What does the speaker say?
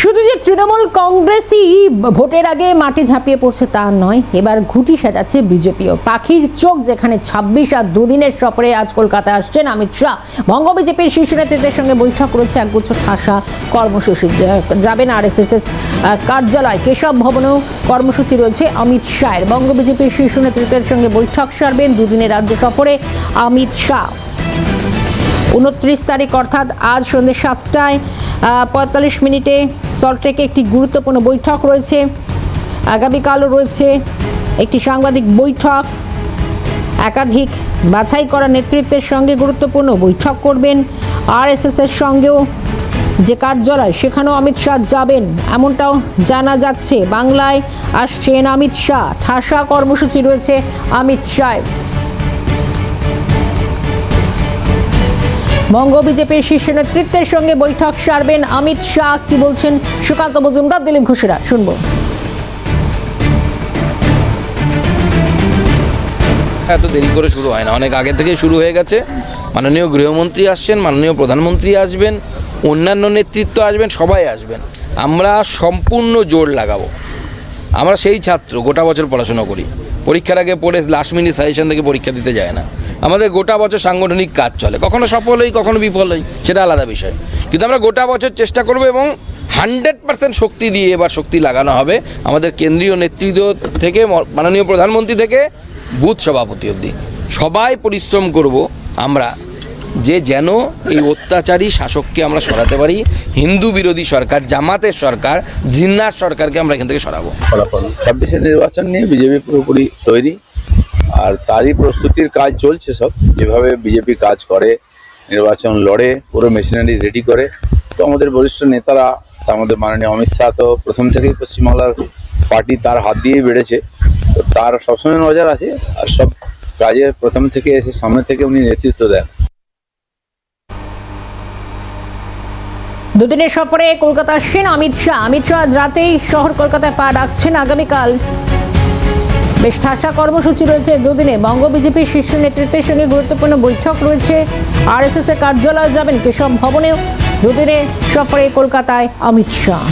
শুধু যে তৃণমূল কংগ্রেসই ভোটের আগে মাঠে ঝাঁপিয়ে পড়ছে তা নয়, এবার ঘুঁটি সাজাচ্ছে বিজেপিও। পাখির চোখ যেখানে ২৬ আর দুদিনের সফরে আজ কলকাতায় আসছেন অমিত শাহ। বঙ্গ বিজেপির শীর্ষ নেতৃত্বের সঙ্গে বৈঠক করেছে একগুচ্ছ ঠাসা কর্মসূচি। যাবেন আরএসএস কার্যালয় কেশব ভবনেও কর্মসূচি রয়েছে অমিত শাহের। বঙ্গ বিজেপির শীর্ষ নেতৃত্বের সঙ্গে বৈঠক সারবেন দুদিনের রাজ্য সফরে অমিত শাহ। ২৯ তারিখ অর্থাৎ আজ সন্ধ্যে ৭টায় ৪৫ মিনিটে সল্টলেকে একটি গুরুত্বপূর্ণ বৈঠক রয়েছে। আগামীকালও রয়েছে একটি সাংবাদিক বৈঠক। একাধিক বাছাই করা নেতৃত্বের সঙ্গে গুরুত্বপূর্ণ বৈঠক করবেন। আরএসএস এর সঙ্গেও যে কার্যালয় সেখানেও অমিত শাহ যাবেন এমনটাও জানা যাচ্ছে। বাংলায় আসছেন অমিত শাহ, ঠাসা কর্মসূচি রয়েছে অমিত শাহ। বঙ্গ বিজেপির শীর্ষ নেতৃত্বের সঙ্গে বৈঠক সারবেন অমিত শাহ। কি বলছেন সুকান্ত মজুমদার, দিলীপ ঘোষেরা, শুনবো। এত দেরি করে শুরু হয় না, অনেক আগে থেকে শুরু হয়ে গেছে। মাননীয় গৃহমন্ত্রী আসছেন, মাননীয় প্রধানমন্ত্রী আসবেন, অন্যান্য নেতৃত্ব আসবেন, সবাই আসবেন। আমরা সম্পূর্ণ জোর লাগাবো। আমরা সেই ছাত্র, গোটা বছর পড়াশোনা করি, পরীক্ষার আগে পড়ে লাস্ট মিনিট সাজেশন থেকে পরীক্ষা দিতে যায় না। আমাদের গোটা বছর সাংগঠনিক কাজ চলে, কখনো সফল হই কখনো বিফল হই, সেটা আলাদা বিষয়। কিন্তু আমরা গোটা বছর চেষ্টা করব এবং 100% শক্তি দিয়ে এবার শক্তি লাগানো হবে আমাদের কেন্দ্রীয় নেতৃত্ব থেকে মাননীয় প্রধানমন্ত্রী থেকে বুথ সভাপতি অবধি। সবাই পরিশ্রম করব আমরা যে যেন এই অত্যাচারী শাসককে আমরা সরাতে পারি। হিন্দু বিরোধী সরকার, জামাতের সরকার, জিন্নার সরকারকে আমরা এখান থেকে সরাবো। ফলাফল ২৬-এর নির্বাচন নিয়ে বিজেপি পুরোপুরি তৈরি, আর তারই প্রস্তুতির কাজ চলছে। সব যেভাবে বিজেপি কাজ করে, নির্বাচন লড়ে, পুরো মেশিনারি রেডি করে। তো আমাদের বরিষ্ঠ নেতারা, তার মধ্যে মাননীয় অমিত শাহ তো প্রথম থেকেই পশ্চিমবাংলার পার্টি তার হাত দিয়েই বেড়েছে, তো তার সবসময় নজর আছে। আর সব কাজের প্রথম থেকে এসে সামনে থেকে উনি নেতৃত্ব দেন। দুদিনের সফরে কলকাতা আসছেন অমিত শাহ। অমিত শাহ রাতেই শহর কলকাতায় পা রাখছেন। আগামীকাল বেশ ঠাসা কর্মসূচি রয়েছে দুদিনে। বঙ্গ বিজেপির শীর্ষ নেতৃত্বের সঙ্গে গুরুত্বপূর্ণ বৈঠক রয়েছে। আরএসএস এর কার্যালয়ে যাবেন কেশব ভবনেও। দুদিনের সফরে কলকাতায় অমিত শাহ।